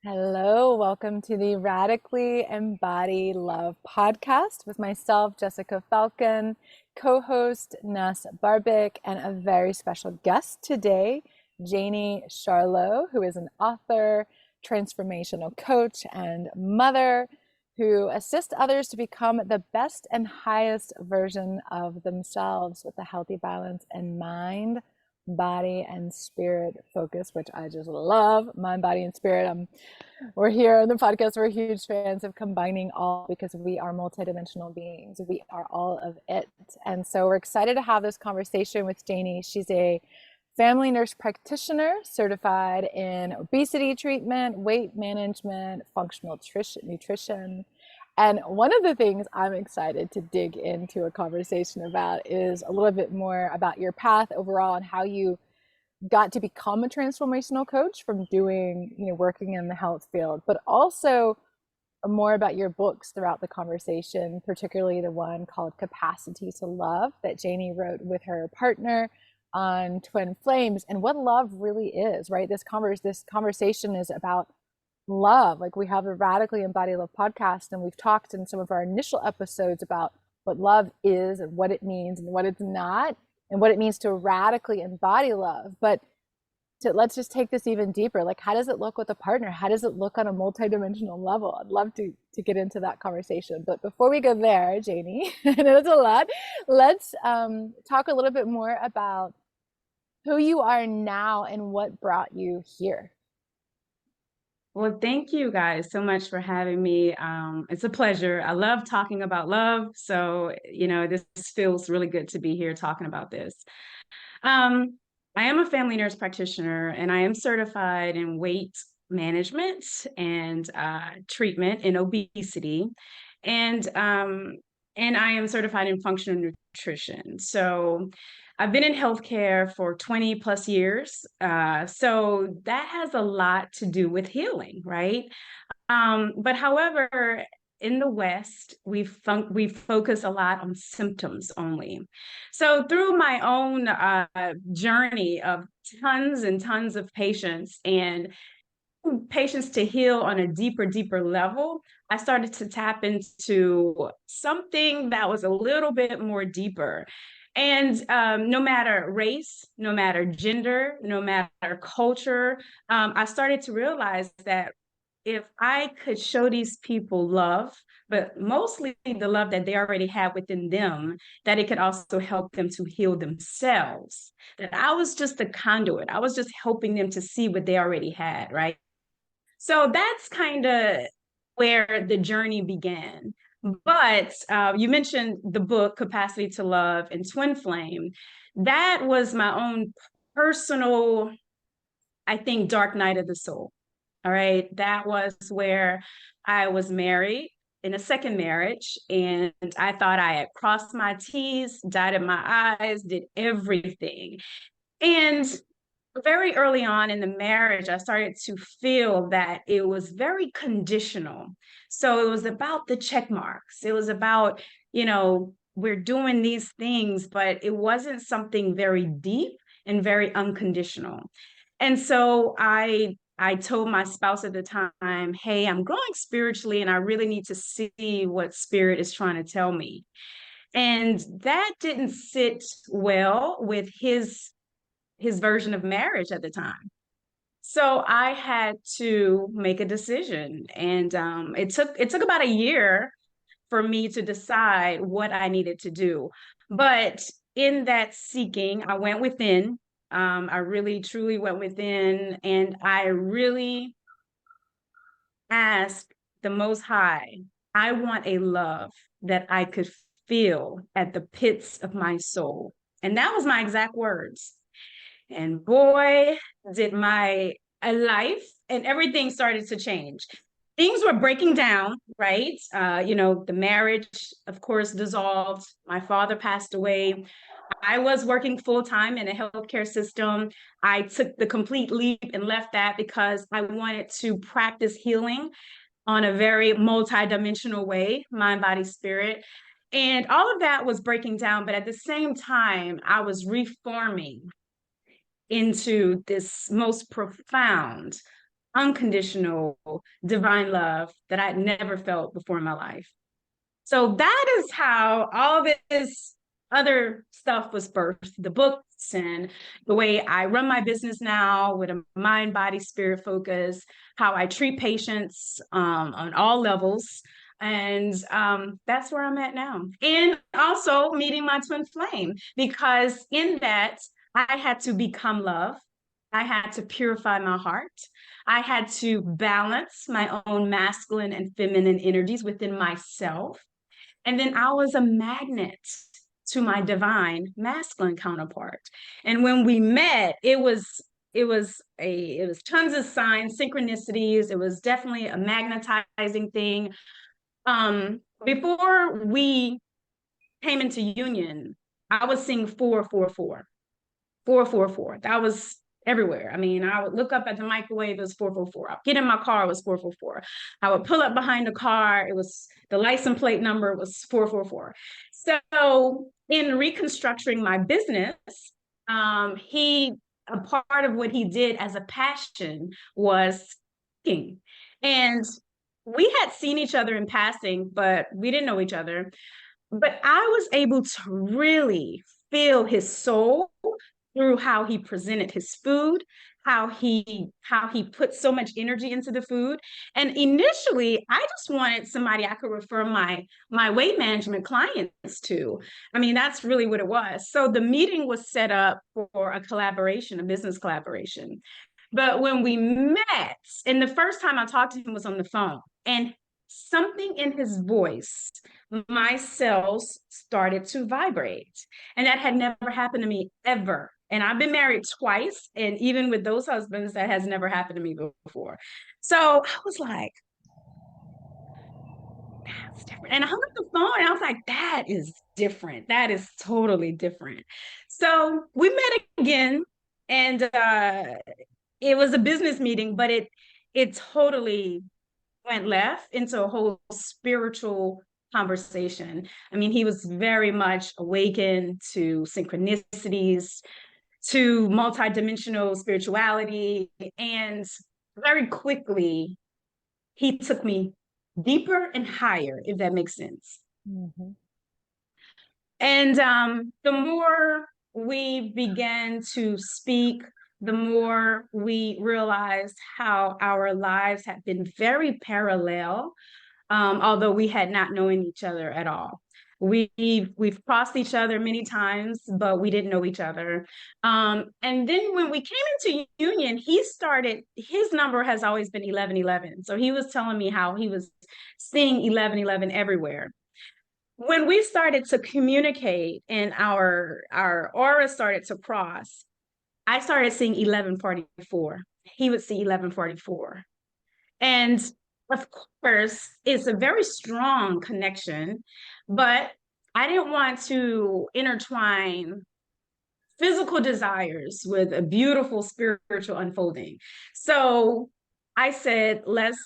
Hello, welcome to the Radically Embody Love Podcast with myself, Jessica Falcon, co-host Nas Barbic, and a very special guest today, Janie Charlot, who is an author, transformational coach, and mother who assists others to become the best and highest version of themselves with a healthy balance in mind, body, and spirit focus, which I just love. Mind, body, and spirit. We're here on the podcast. We're huge fans of combining all because we are multidimensional beings. We are all of it. And so we're excited to have this conversation with Janie. She's a family nurse practitioner certified in obesity treatment, weight management, functional nutrition. And one of the things I'm excited to dig into a conversation about is a little bit more about your path overall and how you got to become a transformational coach from doing, working in the health field, but also more about your books throughout the conversation, particularly the one called Capacity to Love that Janie wrote with her partner on Twin Flames, and what love really is, right? This conversation is about love. Like, we have the Radically Embody Love podcast, and we've talked in some of our initial episodes about what love is and what it means and what it's not, and what it means to radically embody love. But let's just take this even deeper. Like, how does it look with a partner? How does it look on a multidimensional level? I'd love to get into that conversation. But before we go there, Janie, I know it's a lot. Let's talk a little bit more about who you are now and what brought you here. Well, thank you guys so much for having me. It's a pleasure. I love talking about love. So, this feels really good to be here talking about this. I am a family nurse practitioner, and I am certified in weight management and treatment in obesity. And I am certified in functional nutrition. So I've been in healthcare for 20 plus years. So that has a lot to do with healing, right? But however, in the West, we focus a lot on symptoms only. So through my own journey of tons and tons of patients and patients to heal on a deeper level, I started to tap into something that was a little bit more deeper. And no matter race, no matter gender, no matter culture, I started to realize that if I could show these people love, but mostly the love that they already have within them, that it could also help them to heal themselves. That I was just a conduit. I was just helping them to see what they already had, right? So that's kind of where the journey began. But you mentioned the book, Capacity to Love and Twin Flame. That was my own personal, I think, dark night of the soul. All right. That was where I was married in a second marriage, and I thought I had crossed my T's, dotted my I's, did everything. And very early on in the marriage, I started to feel that it was very conditional. So it was about the check marks. It was about, we're doing these things, but it wasn't something very deep and very unconditional. And so I told my spouse at the time, hey, I'm growing spiritually and I really need to see what spirit is trying to tell me. And that didn't sit well with his version of marriage at the time. So I had to make a decision, and it took about a year for me to decide what I needed to do. But in that seeking, I went within. I really truly went within, and I really asked the Most High, I want a love that I could feel at the pits of my soul. And that was my exact words. And boy, did my life and everything started to change. Things were breaking down, right? The marriage, of course, dissolved. My father passed away. I was working full time in a healthcare system. I took the complete leap and left that because I wanted to practice healing on a very multidimensional way, mind, body, spirit. And all of that was breaking down. But at the same time, I was reforming into this most profound unconditional divine love that I'd never felt before in my life. So that is how all this other stuff was birthed, the books and the way I run my business now with a mind, body, spirit focus, how I treat patients on all levels. And that's where I'm at now. And also meeting my twin flame, because in that, I had to become love. I had to purify my heart. I had to balance my own masculine and feminine energies within myself. And then I was a magnet to my divine masculine counterpart. And when we met, it was tons of signs, synchronicities. It was definitely a magnetizing thing. Before we came into union, I was seeing 444. 444. That was everywhere. I mean, I would look up at the microwave, it was 444. I'd get in my car, it was 444. I would pull up behind the car, it was the license plate number was 444. So in reconstructing my business, a part of what he did as a passion was cooking. And we had seen each other in passing, but we didn't know each other. But I was able to really feel his soul through how he presented his food, how he put so much energy into the food. And initially, I just wanted somebody I could refer my weight management clients to. I mean, that's really what it was. So the meeting was set up for a collaboration, a business collaboration. But when we met, and the first time I talked to him was on the phone, and something in his voice, my cells started to vibrate. And that had never happened to me ever. And I've been married twice. And even with those husbands, that has never happened to me before. So I was like, that's different. And I hung up the phone and I was like, that is different. That is totally different. So we met again, and it was a business meeting, but it totally went left into a whole spiritual conversation. I mean, he was very much awakened to synchronicities, to multidimensional spirituality, and very quickly he took me deeper and higher, if that makes sense. Mm-hmm. And the more we began to speak, the more we realized how our lives had been very parallel, although we had not known each other at all. We've crossed each other many times, but we didn't know each other. And then when we came into union, his number has always been 1111. So he was telling me how he was seeing 1111 everywhere. When we started to communicate and our aura started to cross, I started seeing 1144. He would see 1144. And of course, it's a very strong connection, but I didn't want to intertwine physical desires with a beautiful spiritual unfolding. So I said, let's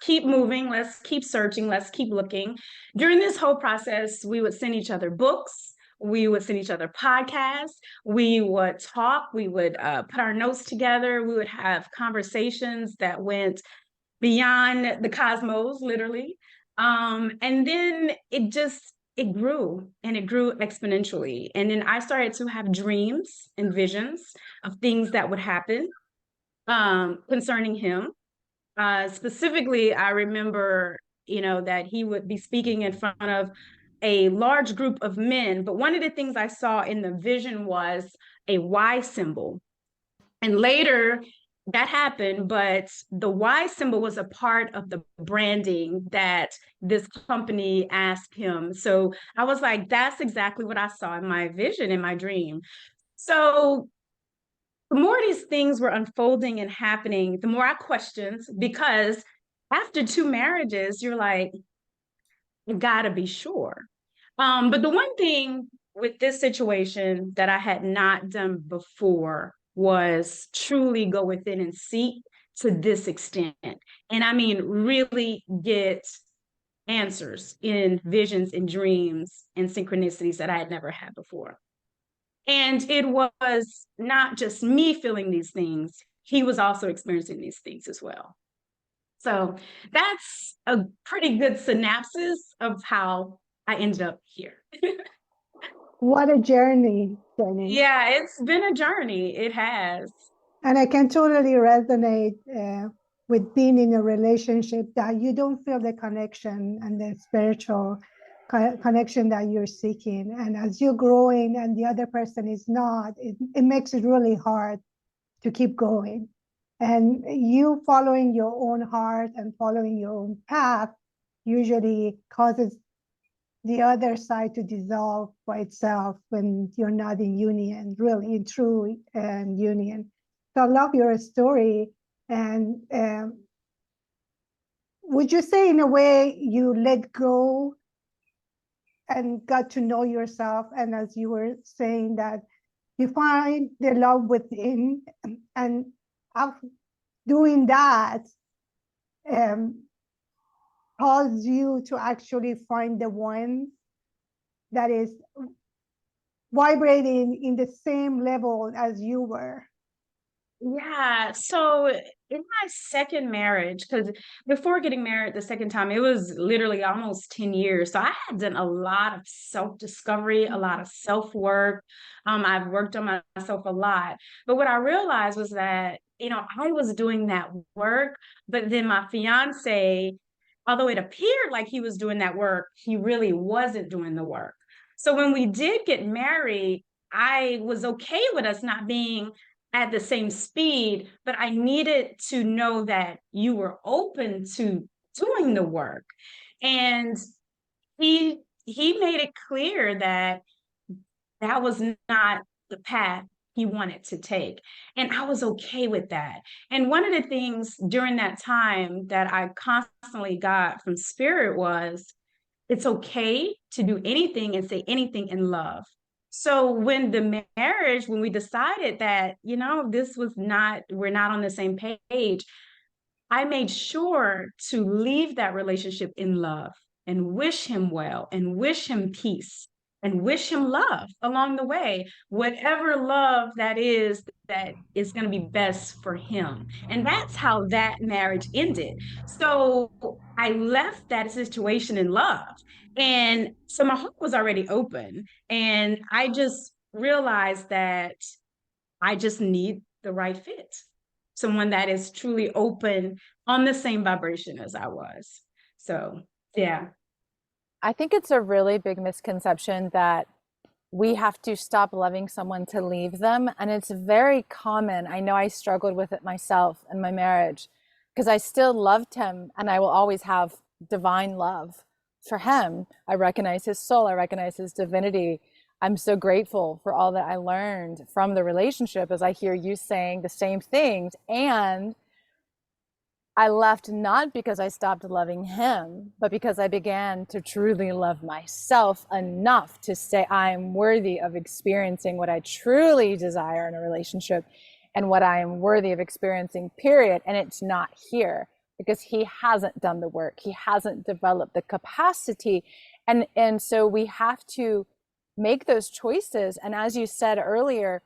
keep moving, let's keep searching, let's keep looking. During this whole process, we would send each other books, we would send each other podcasts, we would talk, we would put our notes together, we would have conversations that went beyond the cosmos, literally. And then it grew, and it grew exponentially. And then I started to have dreams and visions of things that would happen concerning him. Specifically, I remember, that he would be speaking in front of a large group of men. But one of the things I saw in the vision was a Y symbol. And later, that happened, but the Y symbol was a part of the branding that this company asked him. So I was like, that's exactly what I saw in my vision, in my dream. So the more these things were unfolding and happening, the more I questioned, because after 2 marriages, you're like, you gotta be sure. But the one thing with this situation that I had not done before was truly go within and seek to this extent. And I mean, really get answers in visions and dreams and synchronicities that I had never had before. And it was not just me feeling these things. he was also experiencing these things as well. So that's a pretty good synopsis of how I ended up here. What a journey, Jenny. Yeah, it's been a journey. It has. And I can totally resonate with being in a relationship that you don't feel the connection and the spiritual connection that you're seeking. And as you're growing and the other person is not, it makes it really hard to keep going. And you following your own heart and following your own path usually causes the other side to dissolve by itself when you're not in union, really in true union. So I love your story. And would you say, in a way, you let go and got to know yourself? And as you were saying, that you find the love within, and doing that cause you to actually find the one that is vibrating in the same level as you were. Yeah. So in my second marriage, because before getting married the second time, it was literally almost 10 years. So I had done a lot of self-discovery, a lot of self-work. I've worked on myself a lot. But what I realized was that, I was doing that work, but then my fiance, although it appeared like he was doing that work, he really wasn't doing the work. So when we did get married, I was okay with us not being at the same speed, but I needed to know that you were open to doing the work. And he made it clear that that was not the path he wanted to take. And I was okay with that. And one of the things during that time that I constantly got from Spirit was, it's okay to do anything and say anything in love. So when when we decided that, we're not on the same page, I made sure to leave that relationship in love and wish him well and wish him peace and wish him love along the way, whatever love that is going to be best for him. And that's how that marriage ended. So I left that situation in love. And so my heart was already open. And I just realized that I just need the right fit, someone that is truly open on the same vibration as I was. So, yeah. I think it's a really big misconception that we have to stop loving someone to leave them. And it's very common. I know I struggled with it myself in my marriage because I still loved him and I will always have divine love for him. I recognize his soul, I recognize his divinity. I'm so grateful for all that I learned from the relationship as I hear you saying the same things. And I left not because I stopped loving him, but because I began to truly love myself enough to say I am worthy of experiencing what I truly desire in a relationship and what I am worthy of experiencing, period. And it's not here because he hasn't done the work. He hasn't developed the capacity. And so we have to make those choices. And as you said earlier,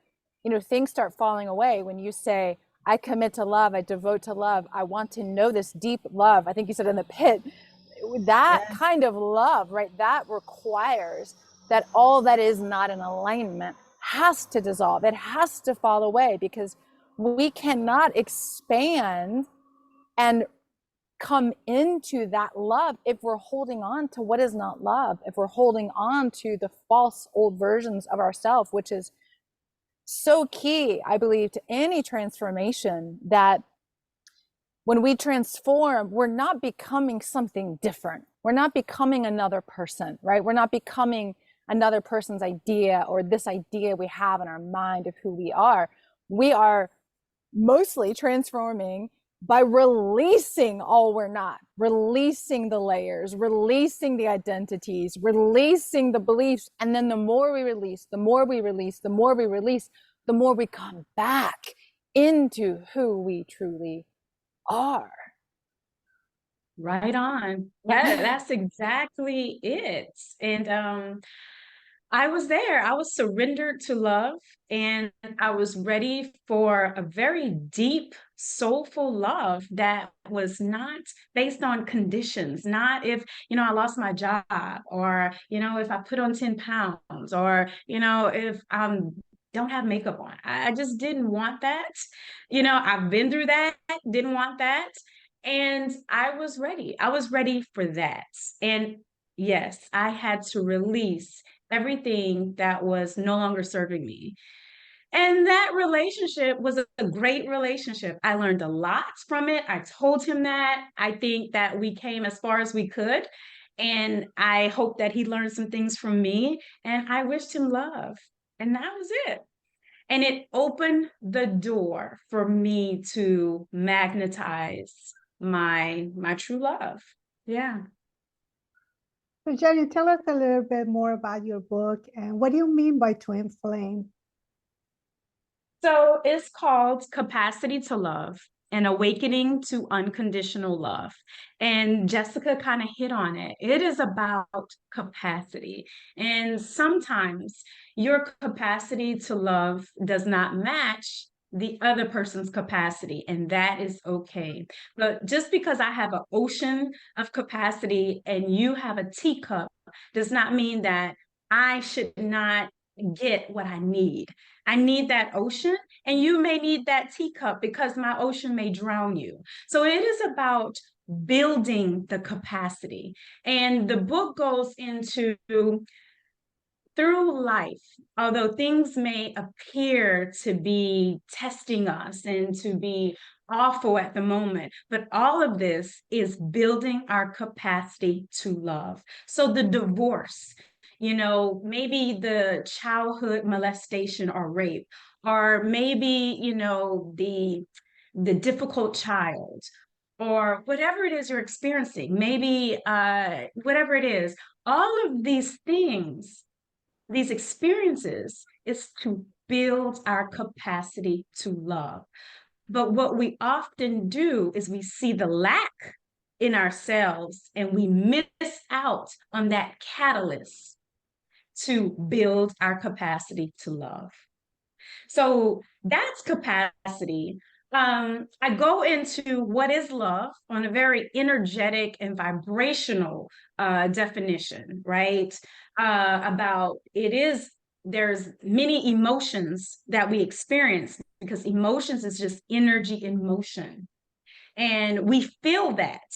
things start falling away when you say, I commit to love, I devote to love, I want to know this deep love. I think you said in the pit, that kind of love, right? That requires that all that is not in alignment has to dissolve. It has to fall away because we cannot expand and come into that love if we're holding on to what is not love, if we're holding on to the false old versions of ourselves, which is so key, I believe, to any transformation, that when we transform, we're not becoming something different. We're not becoming another person, right? We're not becoming another person's idea or this idea we have in our mind of who we are. We are mostly transforming by releasing all we're not, releasing the layers, releasing the identities, releasing the beliefs. And then the more we release, the more we release, the more we release, the more we come back into who we truly are. Right on. That's exactly it. And I was there. I was surrendered to love, and I was ready for a very deep, soulful love that was not based on conditions, not if, I lost my job, or, if I put on 10 pounds, or, if I don't have makeup on. I just didn't want that. I've been through that, didn't want that. And I was ready. I was ready for that. And yes, I had to release everything that was no longer serving me. And that relationship was a great relationship. I learned a lot from it. I told him that. I think that we came as far as we could. And I hope that he learned some things from me. And I wished him love. And that was it. And it opened the door for me to magnetize my true love. Yeah. So, Jenny, tell us a little bit more about your book and what do you mean by twin flame? So it's called Capacity to Love, an Awakening to Unconditional Love. And Jessica kind of hit on it. It is about capacity. And sometimes your capacity to love does not match the other person's capacity, and that is okay. But just because I have an ocean of capacity and you have a teacup does not mean that I should not get what I need. I need that ocean, and you may need that teacup because my ocean may drown you. So it is about building the capacity. And the book goes into through life, although things may appear to be testing us and to be awful at the moment, but all of this is building our capacity to love. So the divorce, maybe the childhood molestation or rape, or maybe, the difficult child, or whatever it is you're experiencing, maybe whatever it is, all of these things, these experiences, is to build our capacity to love. But what we often do is we see the lack in ourselves and we miss out on that catalyst to build our capacity to love. So that's capacity. I go into what is love on a very energetic and vibrational definition, right? About there's many emotions that we experience, because emotions is just energy in motion. And we feel that,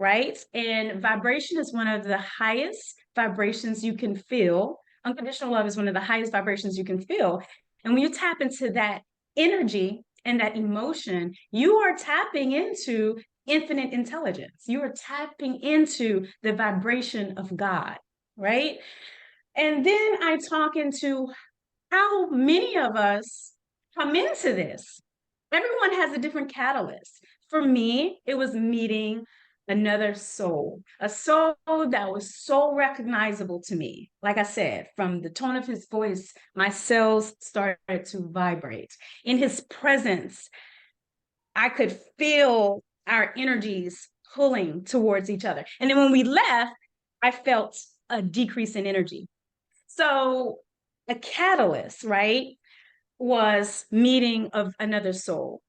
right? And vibration is one of the highest vibrations you can feel. Unconditional love is one of the highest vibrations you can feel. And when you tap into that energy and that emotion, you are tapping into infinite intelligence. You are tapping into the vibration of God, right? And then I talk into how many of us come into this. Everyone has a different catalyst. For me, it was meeting another soul, a soul that was so recognizable to me. Like I said, from the tone of his voice, my cells started to vibrate. In his presence, I could feel our energies pulling towards each other. And then when we left, I felt a decrease in energy. So a catalyst, right, was meeting of another soul.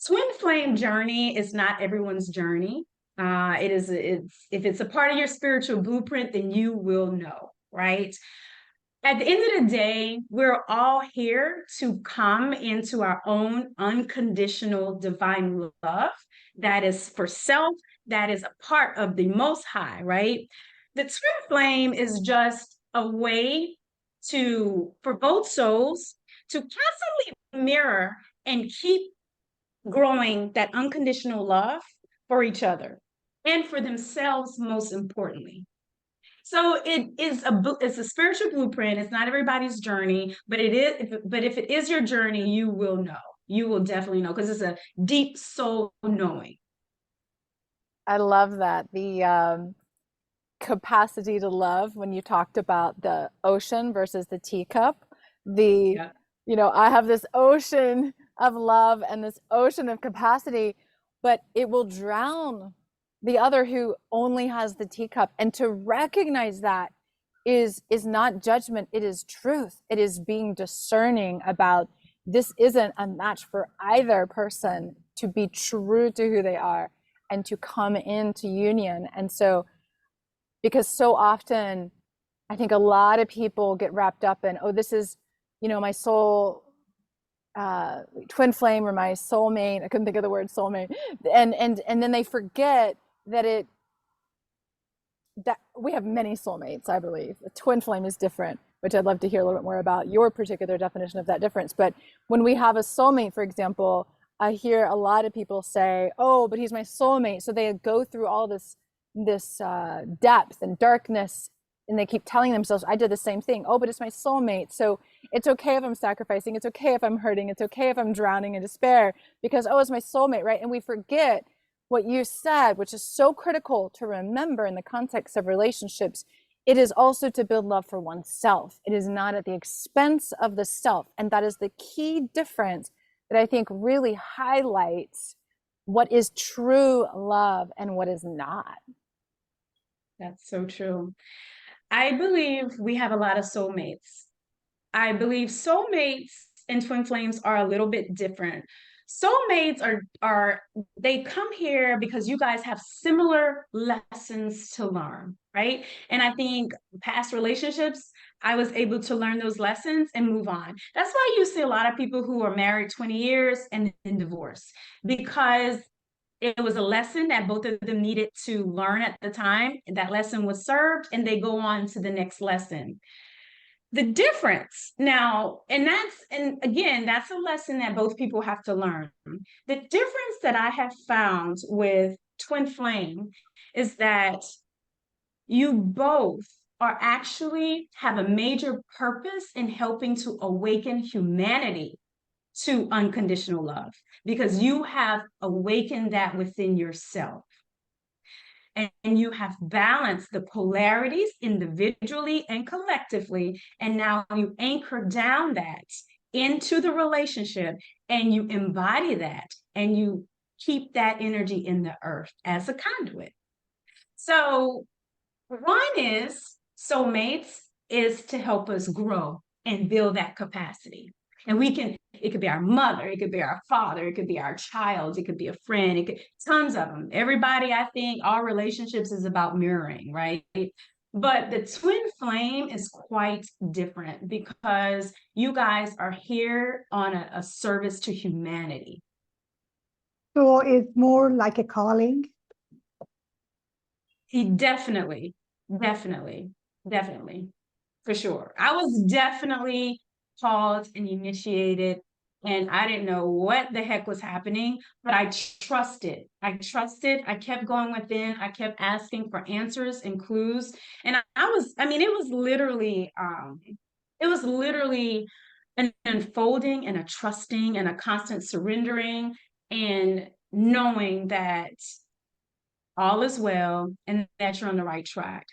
Twin flame journey is not everyone's journey. If it's a part of your spiritual blueprint, then you will know, right? At the end of the day, we're all here to come into our own unconditional divine love that is for self, that is a part of the Most High, right? The twin flame is just a way for both souls to constantly mirror and keep growing that unconditional love for each other and for themselves, most importantly. So it's a spiritual blueprint. It's not everybody's journey, but if it is your journey, you will know. You will definitely know, because it's a deep soul knowing. I love that. The capacity to love, when you talked about the ocean versus the teacup, I have this ocean of love and this ocean of capacity, but it will drown the other who only has the teacup. And to recognize that is not judgment, it is truth. It is being discerning about, this isn't a match for either person, to be true to who they are and to come into union. And so, because so often I think a lot of people get wrapped up in, oh, this is, you know, my soul twin flame or my soulmate. I couldn't think of the word soulmate. And then they forget that that we have many soulmates, I believe. A twin flame is different, which I'd love to hear a little bit more about your particular definition of that difference. But when we have a soulmate, for example, I hear a lot of people say, oh, but he's my soulmate. So they go through all this depth and darkness, and they keep telling themselves, I did the same thing. Oh, but it's my soulmate. So it's okay if I'm sacrificing. It's okay if I'm hurting. It's okay if I'm drowning in despair, because, oh, it's my soulmate, right? And we forget what you said, which is so critical to remember in the context of relationships. It is also to build love for oneself. It is not at the expense of the self. And that is the key difference that I think really highlights what is true love and what is not. That's so true. I believe we have a lot of soulmates. I believe soulmates and twin flames are a little bit different. Soulmates are they come here because you guys have similar lessons to learn, right? And I think past relationships, I was able to learn those lessons and move on. That's why you see a lot of people who are married 20 years and then divorced, because it was a lesson that both of them needed to learn at the time. That lesson was served, and they go on to the next lesson. The difference now, and again, that's a lesson that both people have to learn. The difference that I have found with twin flame is that you both are actually have a major purpose in helping to awaken humanity to unconditional love, because you have awakened that within yourself. And you have balanced the polarities individually and collectively. And now you anchor down that into the relationship, and you embody that, and you keep that energy in the earth as a conduit. So one is soulmates is to help us grow and build that capacity. And it could be our mother, it could be our father, it could be our child, it could be a friend, tons of them. Everybody, I think, all relationships is about mirroring, right? But the twin flame is quite different, because you guys are here on a service to humanity. So it's more like a calling. Definitely, for sure. I was definitely called and initiated, and I didn't know what the heck was happening, but I trusted. I kept going within. I kept asking for answers and clues. And it was literally an unfolding and a trusting and a constant surrendering, and knowing that all is well and that you're on the right track.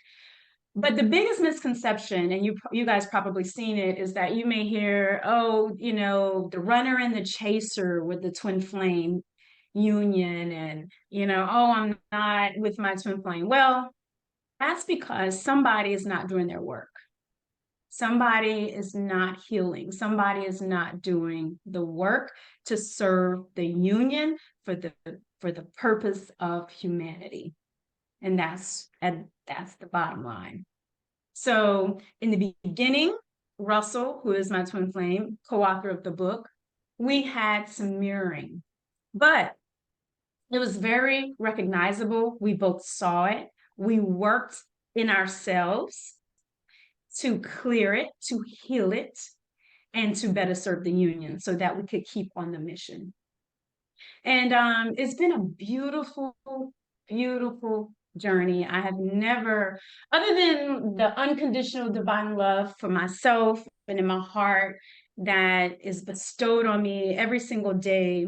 But the biggest misconception, and you guys probably seen it, is that you may hear, oh, the runner and the chaser with the twin flame union, and, oh, I'm not with my twin flame. Well, that's because somebody is not doing their work. Somebody is not healing. Somebody is not doing the work to serve the union for the purpose of humanity. And that's the bottom line. So in the beginning, Russell, who is my twin flame, co-author of the book, we had some mirroring, but it was very recognizable. We both saw it. We worked in ourselves to clear it, to heal it, and to better serve the union so that we could keep on the mission. And it's been a beautiful, beautiful journey. I have never, other than the unconditional divine love for myself and in my heart that is bestowed on me every single day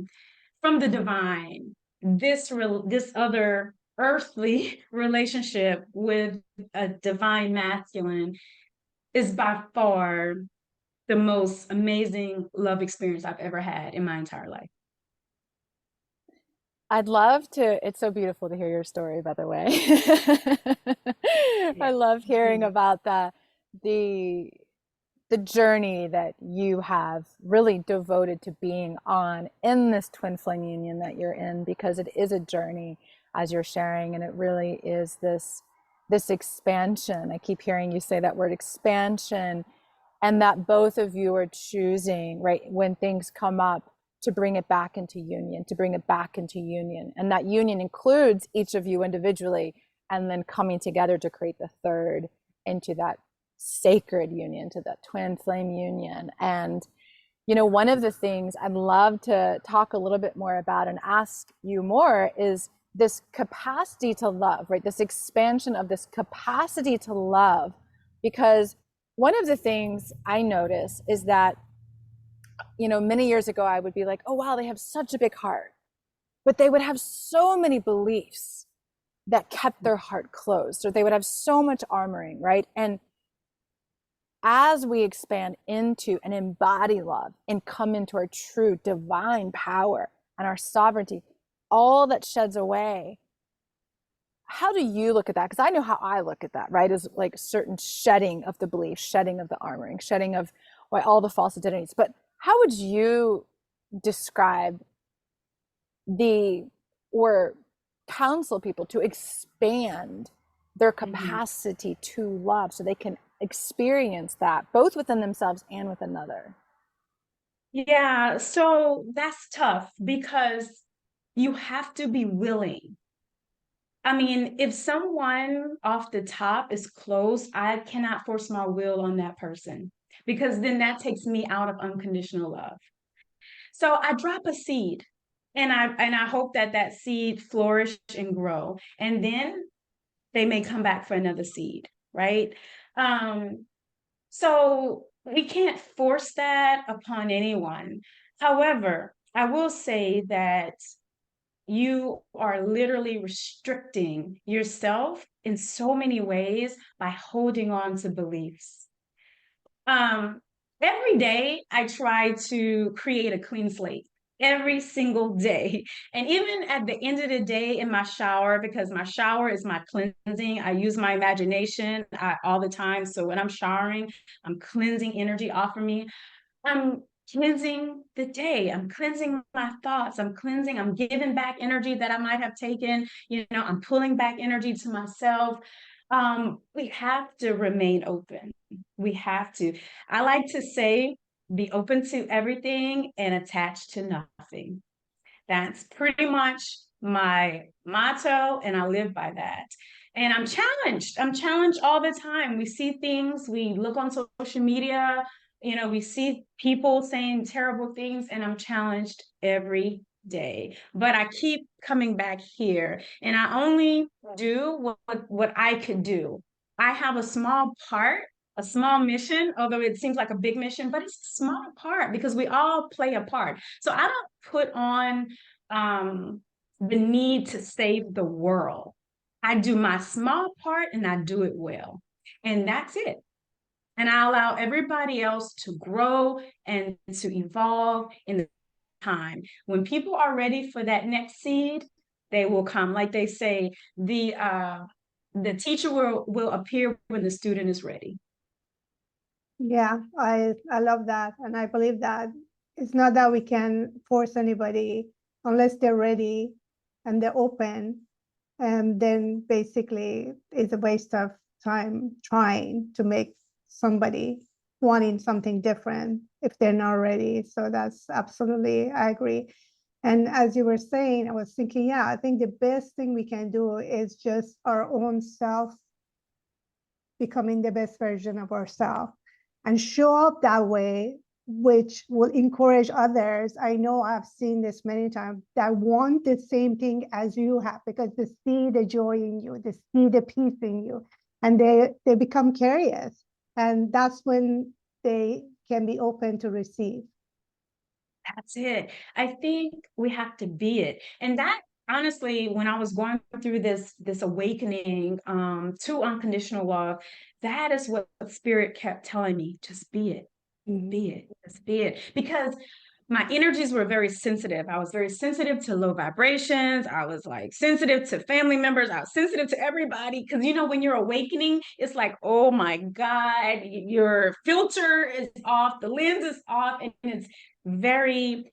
from the divine, this other earthly relationship with a divine masculine is by far the most amazing love experience I've ever had in my entire life. I'd love to, it's so beautiful to hear your story, by the way. I love hearing about the journey that you have really devoted to being on in this twin flame union that you're in, because it is a journey, as you're sharing, and it really is this expansion. I keep hearing you say that word, expansion, and that both of you are choosing, right, when things come up, to bring it back into union, and that union includes each of you individually, and then coming together to create the third into that sacred union, to that twin flame union. And you know, one of the things I'd love to talk a little bit more about and ask you more is this capacity to love, right? This expansion of this capacity to love. Because one of the things I notice is that, you know, many years ago, I would be like, oh, wow, they have such a big heart, but they would have so many beliefs that kept their heart closed, or they would have so much armoring, right? And as we expand into and embody love and come into our true divine power and our sovereignty, all that sheds away. How do you look at that? Because I know how I look at that, right? Is like certain shedding of the belief, shedding of the armoring, shedding of all the false identities. But how would you describe or counsel people to expand their capacity to love so they can experience that both within themselves and with another? Yeah, so that's tough because you have to be willing. I mean, if someone off the top is closed, I cannot force my will on that person, because then that takes me out of unconditional love. So I drop a seed, and I hope that that seed flourish and grow, and then they may come back for another seed, right? So we can't force that upon anyone. However, I will say that you are literally restricting yourself in so many ways by holding on to beliefs. Every day I try to create a clean slate every single day. And even at the end of the day in my shower, because my shower is my cleansing, I use my imagination all the time. So when I'm showering, I'm cleansing energy off of me. I'm cleansing the day. I'm cleansing my thoughts. I'm giving back energy that I might have taken. You know, I'm pulling back energy to myself. We have to remain open. We have to. I like to say, be open to everything and attached to nothing. That's pretty much my motto, and I live by that. And I'm challenged. I'm challenged all the time. We see things, we look on social media, you know, we see people saying terrible things, and I'm challenged every day. But I keep coming back here, and I only do what I could do. I have a small part, a small mission, although it seems like a big mission, but it's a small part because we all play a part. So I don't put on the need to save the world. I do my small part and I do it well. And that's it. And I allow everybody else to grow and to evolve in the time. When people are ready for that next seed, they will come. Like they say, the teacher will appear when the student is ready. Yeah, I love that. And I believe that it's not that we can force anybody unless they're ready and they're open. And then basically it's a waste of time trying to make somebody wanting something different if they're not ready. So that's absolutely, I agree. And as you were saying, I was thinking, yeah, I think the best thing we can do is just our own self becoming the best version of ourselves and show up that way, which will encourage others. I know I've seen this many times, that want the same thing as you have, because they see the joy in you, they see the peace in you, and they become curious. And that's when they can be open to receive. That's it. I think we have to be it. And that, honestly, when I was going through this awakening to unconditional love, that is what spirit kept telling me. Just be it. Be it. Just be it. Because my energies were very sensitive. I was very sensitive to low vibrations. I was like sensitive to family members. I was sensitive to everybody. Cause you know, when you're awakening, it's like, oh my God, your filter is off, the lens is off, and it's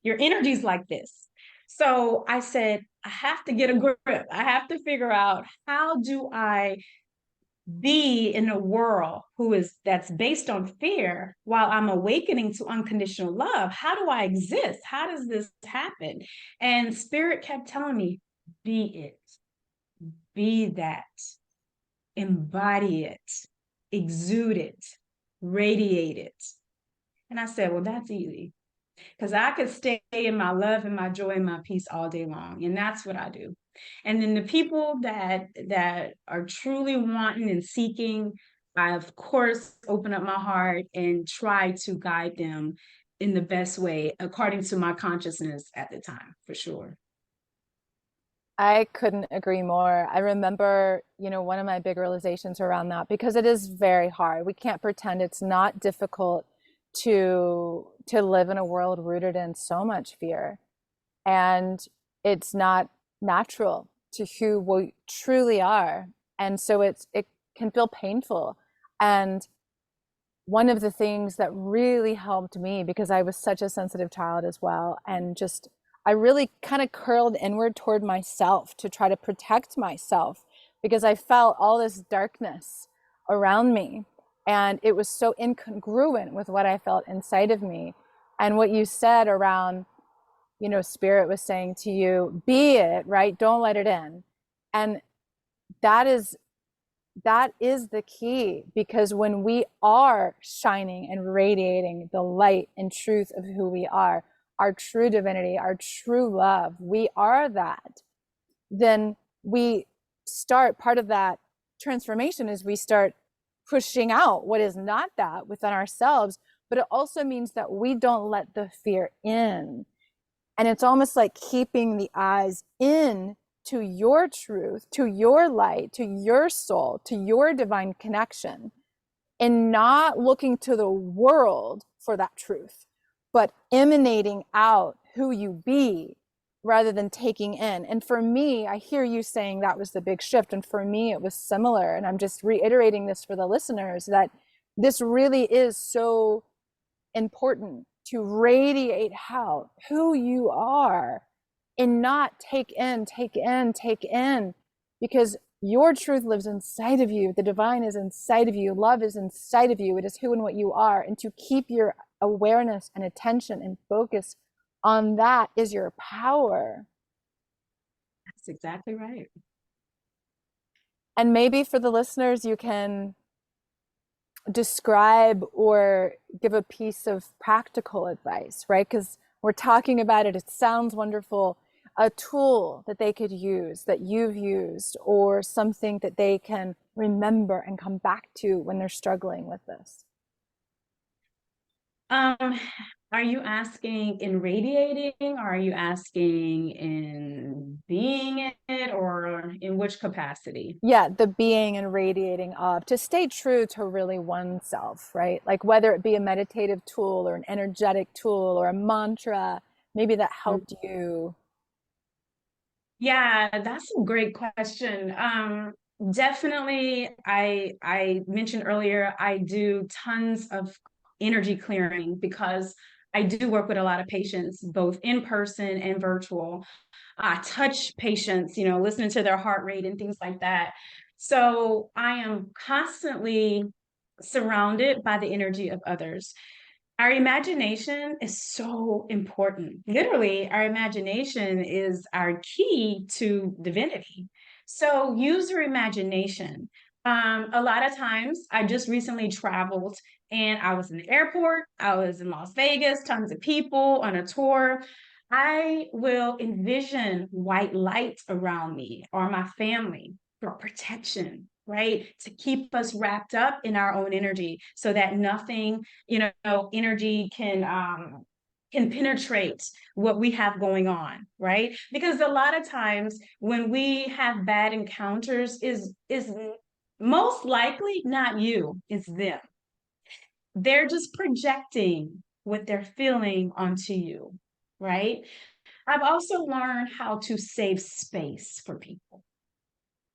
your energy's like this. So I said, I have to get a grip. I have to figure out, how do I be in a world that's based on fear while I'm awakening to unconditional love? How do I exist? How does this happen? And spirit kept telling me, be it, be that, embody it, exude it, radiate it. And I said, well, that's easy, because I could stay in my love and my joy and my peace all day long. And that's what I do. And then the people that are truly wanting and seeking, I of course open up my heart and try to guide them in the best way according to my consciousness at the time, for sure. I couldn't agree more. I remember, one of my big realizations around that, because it is very hard. We can't pretend it's not difficult to live in a world rooted in so much fear, and it's not natural to who we truly are, and so it can feel painful. And one of the things that really helped me, because I was such a sensitive child as well, and just I really kind of curled inward toward myself to try to protect myself, because I felt all this darkness around me. And it was so incongruent with what I felt inside of me. And what you said around, spirit was saying to you, be it, right? Don't let it in. And that is the key, because when we are shining and radiating the light and truth of who we are, our true divinity, our true love, we are that, then we start, part of that transformation is we start pushing out what is not that within ourselves. But it also means that we don't let the fear in. And it's almost like keeping the eyes in to your truth, to your light, to your soul, to your divine connection, and not looking to the world for that truth, but emanating out who you be rather than taking in. And for me, I hear you saying that was the big shift. And for me, it was similar. And I'm just reiterating this for the listeners, that this really is so important to radiate out who you are and not take in, because your truth lives inside of you. The divine is inside of you. Love is inside of you. It is who and what you are. And to keep your awareness and attention and focus on that is your power. That's exactly right. And maybe for the listeners, you can describe or give a piece of practical advice, right? Because we're talking about it. It sounds wonderful. A tool that they could use, that you've used, or something that they can remember and come back to when they're struggling with this. Are you asking in radiating, or are you asking in being it, or in which capacity? Yeah, the being and radiating of, to stay true to really oneself, right? Like whether it be a meditative tool or an energetic tool or a mantra, maybe that helped you. Yeah, that's a great question. Definitely, I mentioned earlier, I do tons of energy clearing because I do work with a lot of patients, both in person and virtual. I touch patients, listening to their heart rate and things like that. So I am constantly surrounded by the energy of others. Our imagination is so important. Literally, our imagination is our key to divinity. So use your imagination. A lot of times, I just recently traveled and I was in the airport. I was in Las Vegas, tons of people on a tour. I will envision white light around me or my family for protection, right? To keep us wrapped up in our own energy so that nothing, energy can penetrate what we have going on, right? Because a lot of times when we have bad encounters is most likely not you, it's them. They're just projecting what they're feeling onto you. right? I've also learned how to save space for people.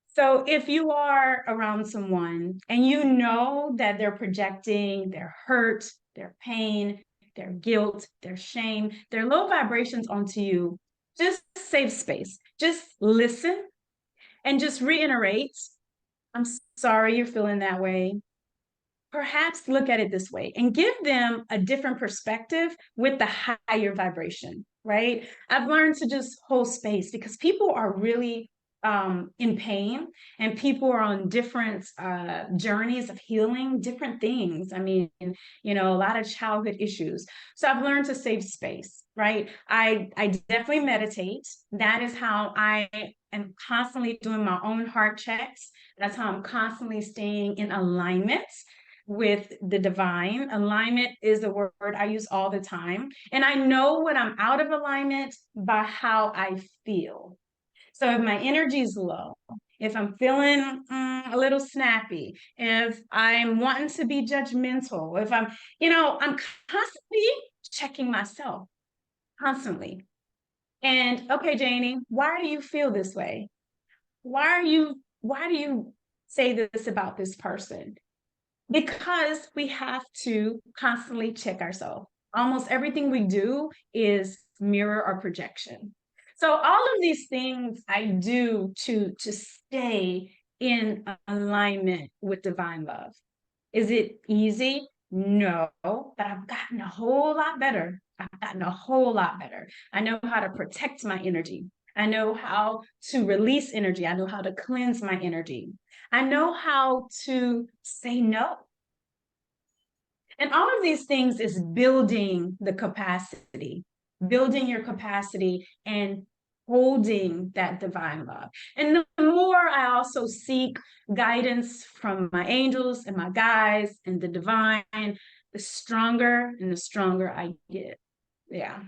So if you are around someone and you know that they're projecting their hurt, their pain, their guilt, their shame, their low vibrations onto you, just save space. Just listen and just reiterate, I'm sorry you're feeling that way. Perhaps look at it this way and give them a different perspective with the higher vibration, right? I've learned to just hold space because people are really in pain, and people are on different journeys of healing, different things. I mean, a lot of childhood issues. So I've learned to save space, right? I definitely meditate. That is how I am constantly doing my own heart checks. That's how I'm constantly staying in alignment with the divine. Alignment is a word I use all the time. And I know when I'm out of alignment by how I feel. So if my energy is low, if I'm feeling a little snappy, if I'm wanting to be judgmental, if I'm constantly checking myself, constantly. And okay, Janie, why do you feel this way? Why do you say this about this person? Because we have to constantly check ourselves. Almost everything we do is mirror or projection. So all of these things I do to stay in alignment with divine love. Is it easy? No, but I've gotten a whole lot better. I've gotten a whole lot better. I know how to protect my energy. I know how to release energy. I know how to cleanse my energy. I know how to say no. And all of these things is building the capacity, building your capacity and holding that divine love. And the more I also seek guidance from my angels and my guides and the divine, the stronger and the stronger I get. Yeah.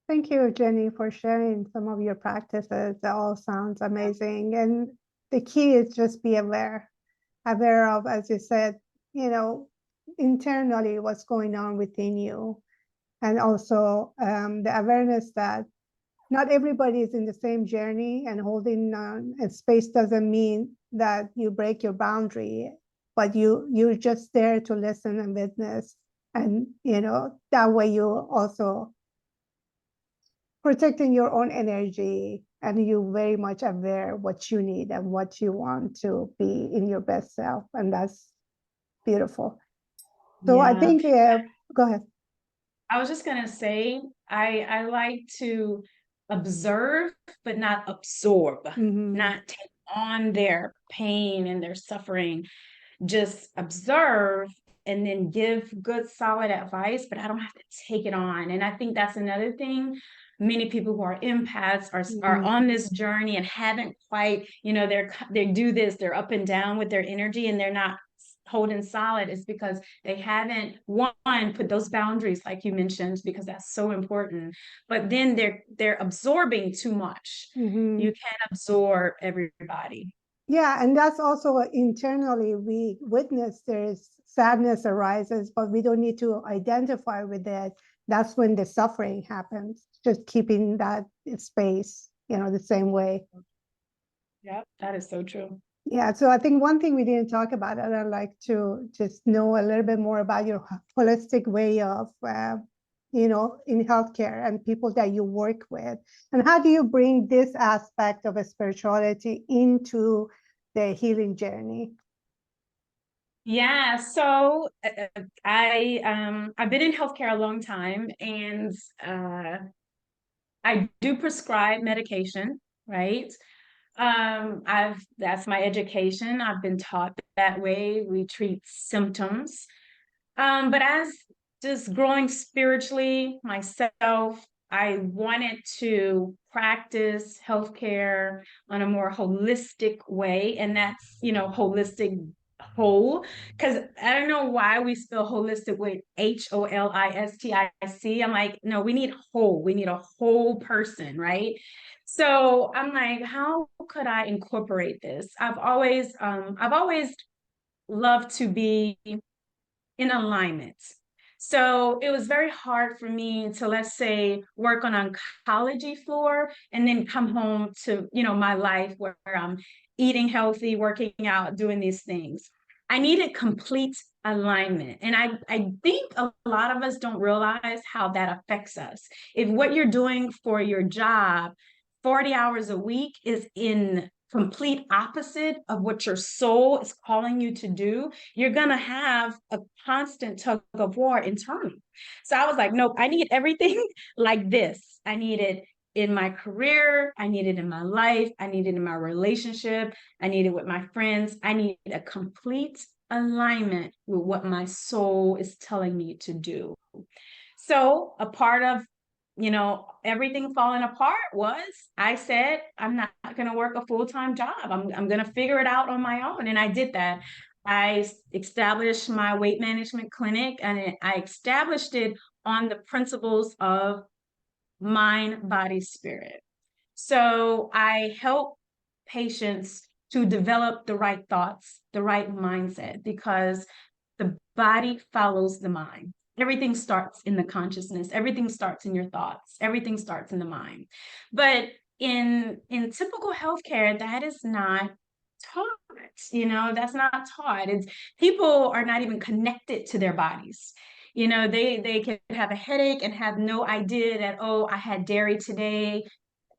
Thank you, Jenny, for sharing some of your practices. That all sounds amazing. And the key is just be aware of, as you said, internally what's going on within you. And also the awareness that not everybody is in the same journey, and holding a space doesn't mean that you break your boundary, but you're just there to listen and witness. And, that way you also protecting your own energy, and you very much aware what you need and what you want to be in your best self. And that's beautiful. So I think, go ahead. I was just going to say, I like to observe, but not absorb, not take on their pain and their suffering. Just observe and then give good, solid advice, but I don't have to take it on. And I think that's another thing. Many people who are empaths are on this journey and haven't quite, they do this, they're up and down with their energy and they're not holding solid. Is because they haven't put those boundaries, like you mentioned, because that's so important. But then they're absorbing too much. You can't absorb everybody. Yeah, and that's also internally we witness there's sadness arises, but we don't need to identify with it. That's when the suffering happens, just keeping that space, the same way. Yeah, that is so true. Yeah, so I think one thing we didn't talk about, and I'd like to just know a little bit more about your holistic way of, in healthcare and people that you work with. And how do you bring this aspect of a spirituality into the healing journey? Yeah, so I've been in healthcare a long time, and I do prescribe medication, right? That's my education. I've been taught that way. We treat symptoms. But as just growing spiritually myself, I wanted to practice healthcare on a more holistic way. And that's, holistic whole, because I don't know why we spell holistic with HOLISTIC. I'm like, no, we need whole. We need a whole person, right? So I'm like, how could I incorporate this? I've always loved to be in alignment. So it was very hard for me to, let's say, work on oncology floor and then come home to, my life where I'm eating healthy, working out, doing these things. I needed complete alignment. And I think a lot of us don't realize how that affects us. If what you're doing for your job 40 hours a week is in complete opposite of what your soul is calling you to do, you're going to have a constant tug of war internally. So I was like, nope, I need everything like this. I need it in my career. I need it in my life. I need it in my relationship. I need it with my friends. I need a complete alignment with what my soul is telling me to do. So a part of everything falling apart was I said, I'm not going to work a full-time job. I'm going to figure it out on my own. And I did that. I established my weight management clinic, and I established it on the principles of mind, body, spirit. So I help patients to develop the right thoughts, the right mindset, because the body follows the mind. Everything starts in the consciousness. Everything starts in your thoughts. Everything starts in the mind. But in typical healthcare, that is not taught. That's not taught. It's people are not even connected to their bodies. They can have a headache and have no idea that, oh, I had dairy today.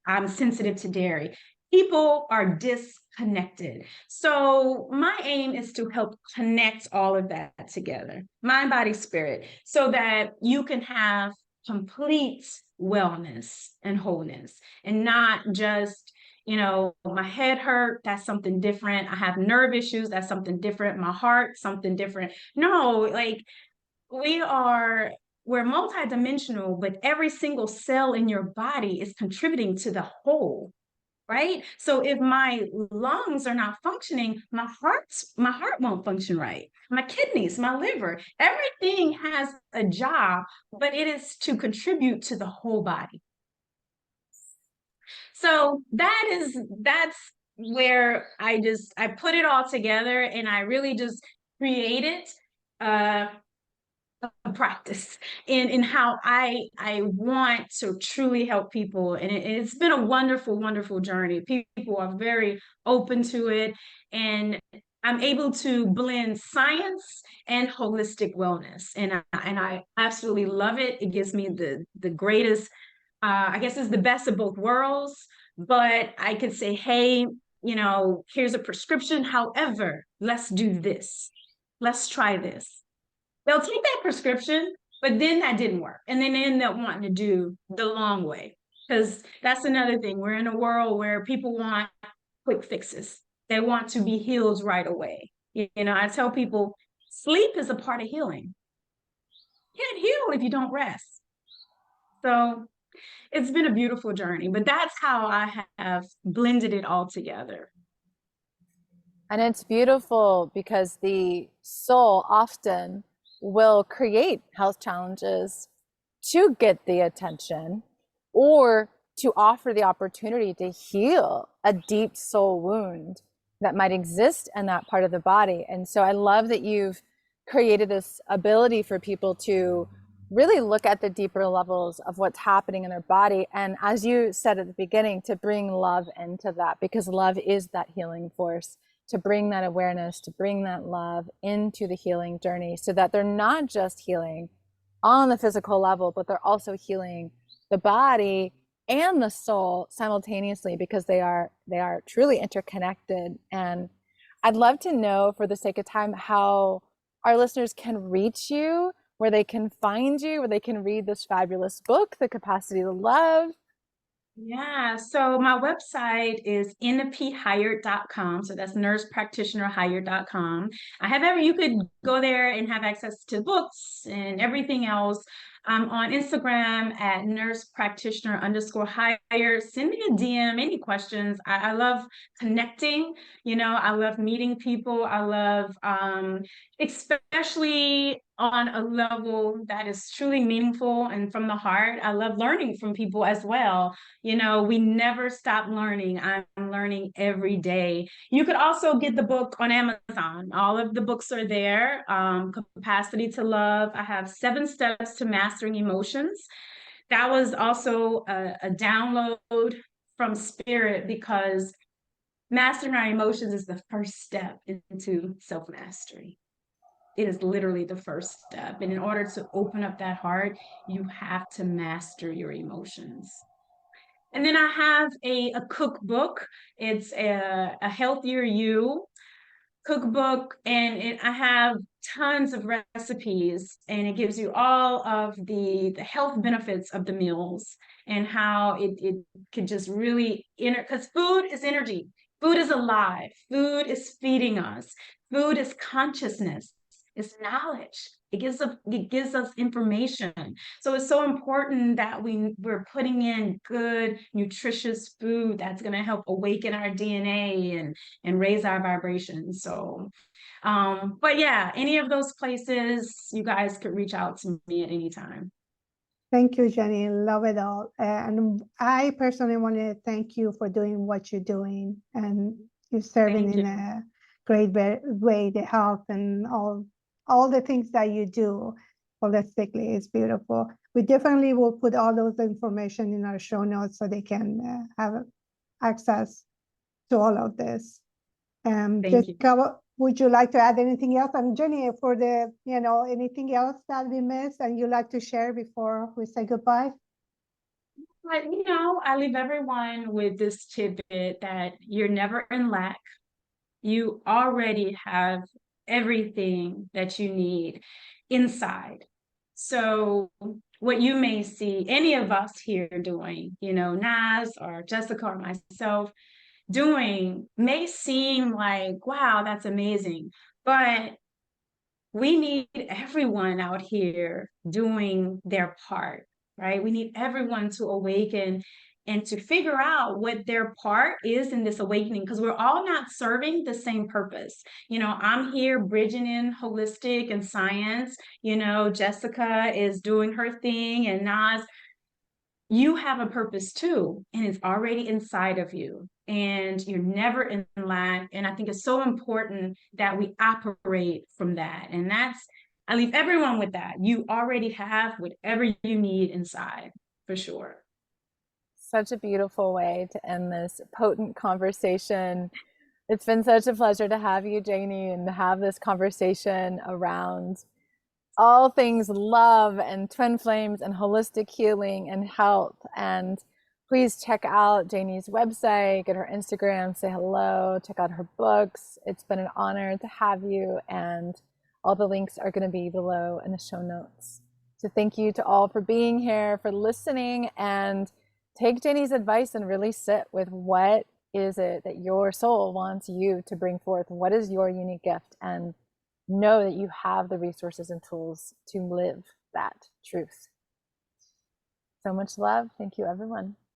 I'm sensitive to dairy. People are disconnected. So my aim is to help connect all of that together, mind, body, spirit, so that you can have complete wellness and wholeness, and not just, my head hurt, that's something different. I have nerve issues, that's something different. My heart, something different. No, like we're multidimensional, but every single cell in your body is contributing to the whole, right? So if my lungs are not functioning, my heart won't function right. My kidneys, my liver, everything has a job, but it is to contribute to the whole body. So that's where I put it all together, and I really just created a practice in how I want to truly help people. And it's been a wonderful, wonderful journey. People are very open to it, and I'm able to blend science and holistic wellness. And I absolutely love it. It gives me the greatest, I guess it's the best of both worlds, but I could say, hey, here's a prescription. However, let's do this. Let's try this. They'll take that prescription, but then that didn't work. And then they end up wanting to do the long way, because that's another thing. We're in a world where people want quick fixes. They want to be healed right away. I tell people sleep is a part of healing. You can't heal if you don't rest. So it's been a beautiful journey, but that's how I have blended it all together. And it's beautiful because the soul often will create health challenges to get the attention, or to offer the opportunity to heal a deep soul wound that might exist in that part of the body. And so I love that you've created this ability for people to really look at the deeper levels of what's happening in their body. And as you said at the beginning, to bring love into that, because love is that healing force, to bring that awareness, to bring that love into the healing journey, so that they're not just healing on the physical level, but they're also healing the body and the soul simultaneously, because they are truly interconnected. And I'd love to know, for the sake of time, how our listeners can reach you, where they can find you, where they can read this fabulous book, The Capacity to Love. Yeah, so my website is nphired.com. So that's nursepractitionerhired.com. You could go there and have access to books and everything else. I'm on Instagram at nurse practitioner _hire. Send me a DM, any questions. I love connecting. I love meeting people. I love, especially on a level that is truly meaningful and from the heart. I love learning from people as well. We never stop learning. I'm learning every day. You could also get the book on Amazon. All of the books are there. Capacity to Love. I have 7 Steps to Mastering Emotions. That was also a download from Spirit, because mastering our emotions is the first step into self-mastery. It is literally the first step. And in order to open up that heart, you have to master your emotions. And then I have a cookbook. It's a Healthier You cookbook, and I have tons of recipes, and it gives you all of the health benefits of the meals and how it could just really because food is energy. Food is alive. Food is feeding us. Food is consciousness. It's knowledge. It gives us information. So it's so important that we're putting in good, nutritious food that's going to help awaken our DNA and raise our vibrations. So, but yeah, any of those places, you guys could reach out to me at any time. Thank you, Jenny. Love it all. And I personally want to thank you for doing what you're doing, and you're serving in a great way, the health and all the things that you do holistically is beautiful. We definitely will put all those information in our show notes so they can have access to all of this. Jessica, would you like to add anything else? And Jenny, for the, anything else that we missed and you'd like to share before we say goodbye? But, I leave everyone with this tidbit that you're never in lack. You already have everything that you need inside. So what you may see any of us here doing, Nas or Jessica or myself doing, may seem like, wow, that's amazing. But we need everyone out here doing their part, right? We need everyone to awaken and to figure out what their part is in this awakening, because we're all not serving the same purpose. I'm here bridging in holistic and science. Jessica is doing her thing, and Nas, you have a purpose too, and it's already inside of you, and you're never in lack. And I think it's so important that we operate from that. And I leave everyone with that. You already have whatever you need inside, for sure. Such a beautiful way to end this potent conversation. It's been such a pleasure to have you, Janie, and to have this conversation around all things love and twin flames and holistic healing and health. And please check out Janie's website, get her Instagram, say hello, check out her books. It's been an honor to have you, and all the links are going to be below in the show notes. So thank you to all for being here, for listening, and take Janie's advice and really sit with what is it that your soul wants you to bring forth? What is your unique gift? And know that you have the resources and tools to live that truth. So much love. Thank you, everyone.